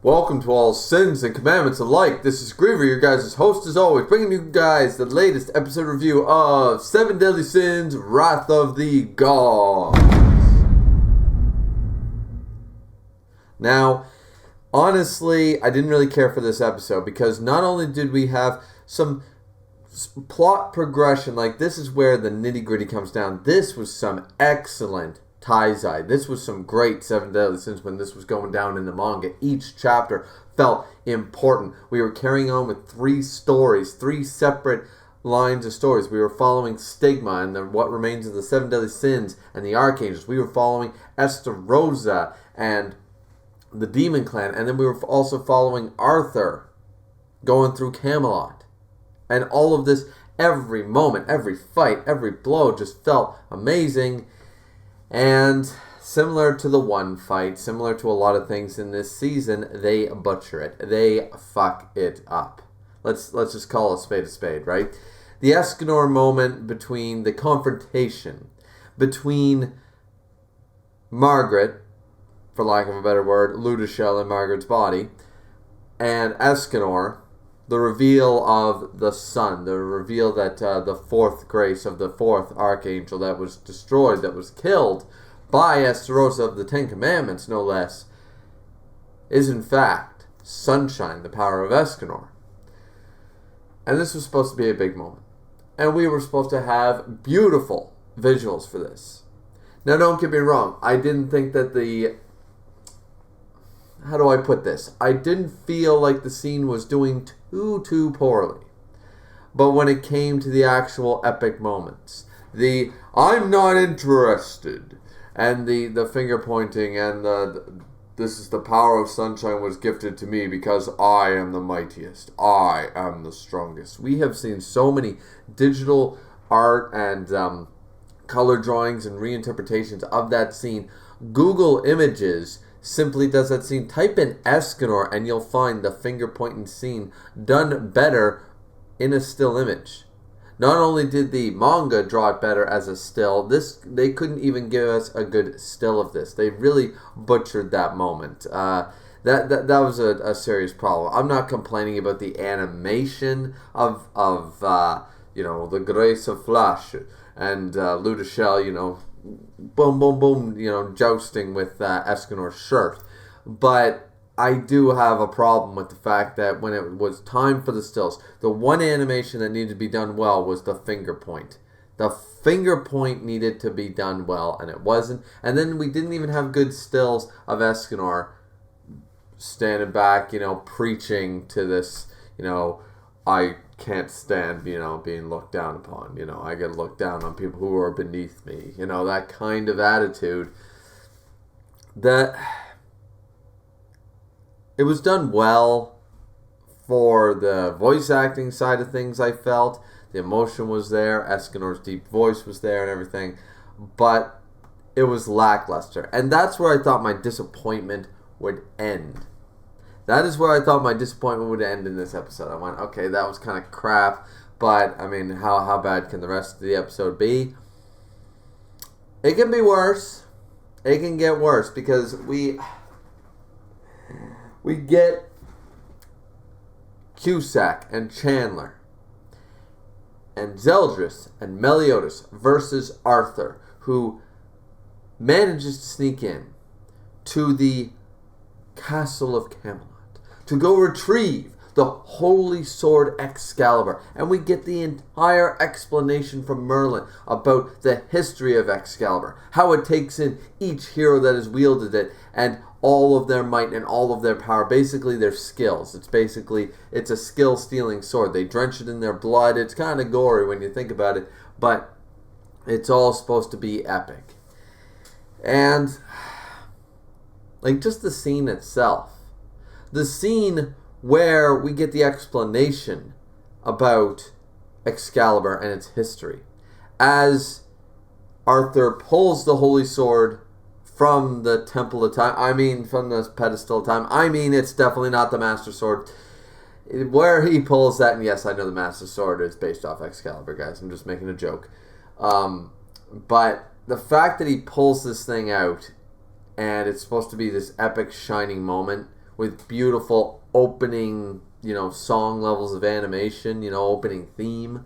Welcome to all sins and commandments alike. This is Griever, your guys' host as always, bringing you guys the latest episode review of 7 Deadly Sins, Wrath of the Gods. Now, honestly, I didn't really care for this episode because not only did we have some plot progression, like this is where the nitty-gritty comes down. This was some excellent tie-dye. This was some great 7 Deadly Sins when this was going down in the manga. Each chapter felt important. We were carrying on with 3 stories, 3 separate lines of stories. We were following Stigma and what remains of the 7 Deadly Sins and the Archangels. We were following Estarossa and the Demon Clan. And then we were also following Arthur going through Camelot. And all of this, every moment, every fight, every blow just felt amazing. And similar to the one fight, similar to a lot of things in this season, they butcher it. They fuck it up. Let's just call a spade, right? The Escanor moment between the confrontation between Margaret, for lack of a better word, Ludishel in Margaret's body, and Escanor, the reveal of the sun, the reveal that the 4th grace of the 4th archangel that was destroyed, that was killed by Estarossa of the 10 Commandments, no less, is in fact Sunshine, the power of Escanor. And this was supposed to be a big moment. And we were supposed to have beautiful visuals for this. Now, don't get me wrong. I didn't think that how do I put this? I didn't feel like the scene was doing too poorly. But when it came to the actual epic moments, the I'm not interested, and the finger pointing, and this is the power of sunshine was gifted to me because I am the mightiest. I am the strongest. We have seen so many digital art and color drawings and reinterpretations of that scene. Google Images simply does that scene. Type in Escanor and you'll find the finger pointing scene done better in a still image. Not only did the manga draw it better as a still, they couldn't even give us a good still of this. They really butchered that moment. That was a serious problem. I'm not complaining about the animation of the grace of Flash and Ludishel, boom, boom, boom, jousting with Escanor's shirt. But I do have a problem with the fact that when it was time for the stills, the one animation that needed to be done well was the finger point. The finger point needed to be done well, and it wasn't. And then we didn't even have good stills of Escanor standing back, preaching to this, I can't stand, being looked down upon. I get looked down on people who are beneath me. That kind of attitude. That it was done well for the voice acting side of things, I felt. The emotion was there. Escanor's deep voice was there and everything. But it was lackluster. And that's where I thought my disappointment would end. That is where I thought my disappointment would end in this episode. I went, okay, that was kind of crap, but, how bad can the rest of the episode be? It can be worse. It can get worse, because we get Cusack and Chandler and Zeldris and Meliodas versus Arthur, who manages to sneak in to the Castle of Camelot to go retrieve the Holy Sword Excalibur. And we get the entire explanation from Merlin about the history of Excalibur, how it takes in each hero that has wielded it, and all of their might and all of their power, basically their skills. It's a skill-stealing sword. They drench it in their blood. It's kind of gory when you think about it, but it's all supposed to be epic. And just the scene itself. The scene where we get the explanation about Excalibur and its history. As Arthur pulls the Holy Sword from the Temple of Time, from the Pedestal of Time. It's definitely not the Master Sword. Where he pulls that, and yes, I know the Master Sword is based off Excalibur, guys. I'm just making a joke. But the fact that he pulls this thing out, and it's supposed to be this epic shining moment with beautiful opening, song levels of animation, opening theme.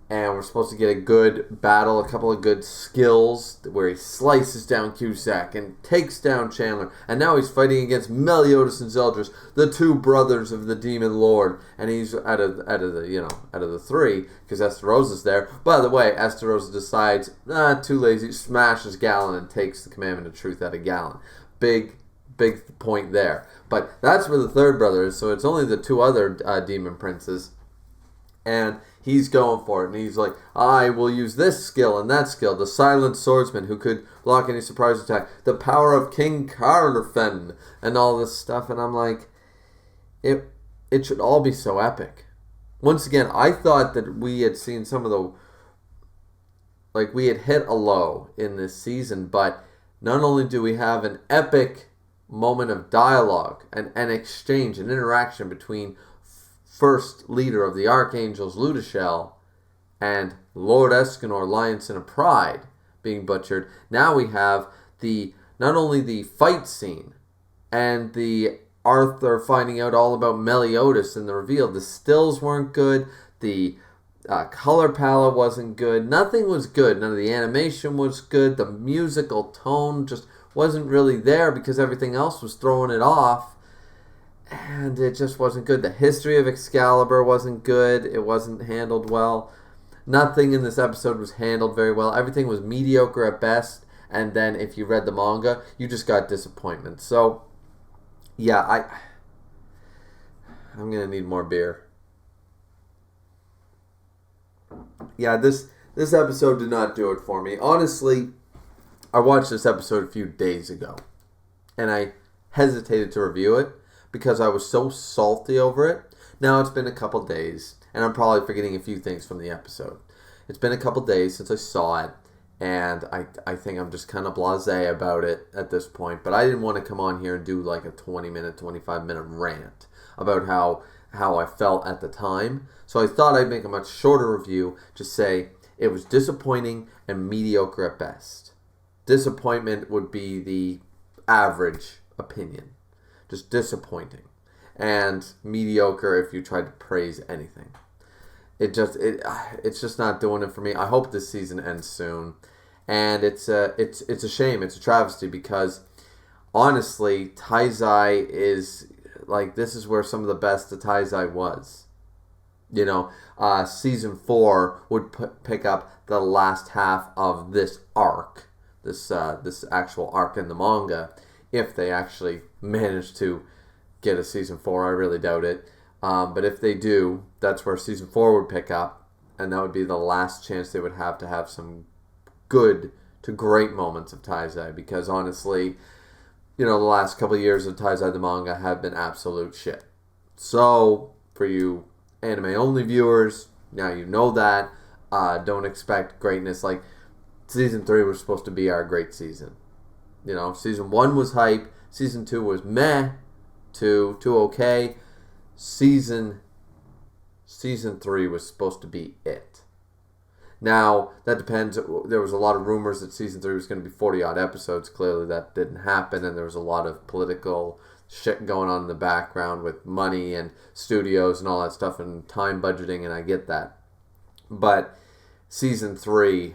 And we're supposed to get a good battle, a couple of good skills where he slices down Cusack and takes down Chandler. And now he's fighting against Meliodas and Zeldris, the two brothers of the Demon Lord. And he's out of the three, because Esterosa's there. By the way, Esterosa decides, too lazy, smashes Gallon and takes the Commandment of Truth out of Gallon. Big point there. But that's where the third brother is, so it's only the two other demon princes. And he's going for it, and he's like, I will use this skill and that skill. The Silent Swordsman, who could block any surprise attack. The power of King Carlofen, and all this stuff. And I'm like, it should all be so epic. Once again, I thought that we had seen some of the... Like, we had hit a low in this season, but not only do we have an epic moment of dialogue, an exchange, an interaction between first leader of the Archangels, Ludashel, and Lord Escanor, Lionson of Pride, being butchered. Now we have not only the fight scene and the Arthur finding out all about Meliodas and the reveal. The stills weren't good. The color palette wasn't good. Nothing was good. None of the animation was good. The musical tone just wasn't really there because everything else was throwing it off. And it just wasn't good. The history of Excalibur wasn't good. It wasn't handled well. Nothing in this episode was handled very well. Everything was mediocre at best. And then if you read the manga, you just got disappointment. So, yeah, I'm going to need more beer. Yeah, this episode did not do it for me. Honestly, I watched this episode a few days ago. And I hesitated to review it because I was so salty over it. Now it's been a couple days, and I'm probably forgetting a few things from the episode. It's been a couple days since I saw it, and I think I'm just kind of blasé about it at this point. But I didn't want to come on here and do like a 20-minute, 25-minute rant about how I felt at the time. So I thought I'd make a much shorter review, just say it was disappointing and mediocre at best. Disappointment would be the average opinion. Just disappointing. And mediocre if you tried to praise anything. It's just not doing it for me. I hope this season ends soon. And it's a shame. It's a travesty because honestly, Taizai is like, this is where some of the best of Taizai was. Season 4 would pick up the last half of this arc, this actual arc in the manga, if they actually manage to get a season 4. I really doubt it. But if they do, that's where season 4 would pick up, and that would be the last chance they would have to have some good to great moments of Taizai, because honestly, the last couple of years of Taizai the manga have been absolute shit. So, for you anime-only viewers, now you know that. Don't expect greatness. Like, season 3 was supposed to be our great season. Season 1 was hype. Season 2 was meh to okay. Season 3 was supposed to be it. Now, that depends. There was a lot of rumors that season 3 was going to be 40-odd episodes. Clearly, that didn't happen, and there was a lot of political shit going on in the background with money and studios and all that stuff and time budgeting, and I get that. But season 3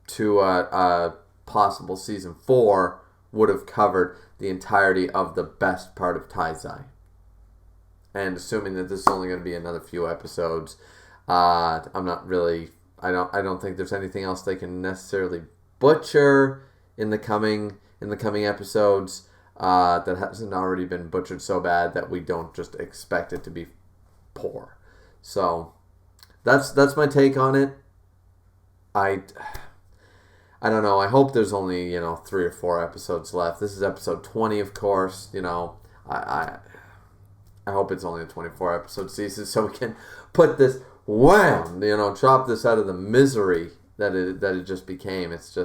to possible season 4 would have covered the entirety of the best part of Taizai. And assuming that this is only going to be another few episodes, I'm not really... I don't think there's anything else they can necessarily butcher in the coming episodes that hasn't already been butchered so bad that we don't just expect it to be poor. So that's my take on it. I don't know. I hope there's only 3 or 4 episodes left. This is episode 20, of course. I hope it's only a 24 episode season so we can put this chop this out of the misery that it just became. It's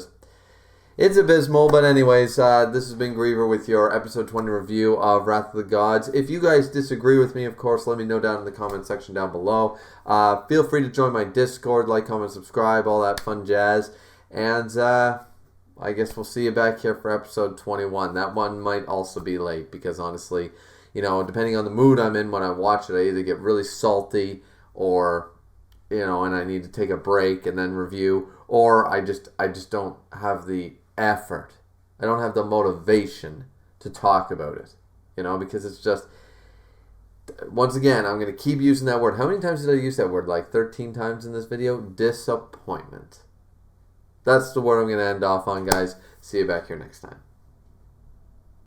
abysmal. But anyways, this has been Griever with your episode 20 review of Wrath of the Gods. If you guys disagree with me, of course, let me know down in the comment section down below. Feel free to join my Discord, like, comment, subscribe, all that fun jazz. And I guess we'll see you back here for episode 21. That one might also be late because honestly, you know, depending on the mood I'm in when I watch it, I either get really salty or, you know, and I need to take a break and then review, or I just don't have the effort. I don't have the motivation to talk about it, you know, because it's just, once again, I'm going to keep using that word. How many times did I use that word? Like 13 times in this video? Disappointment. That's the word I'm going to end off on, guys. See you back here next time.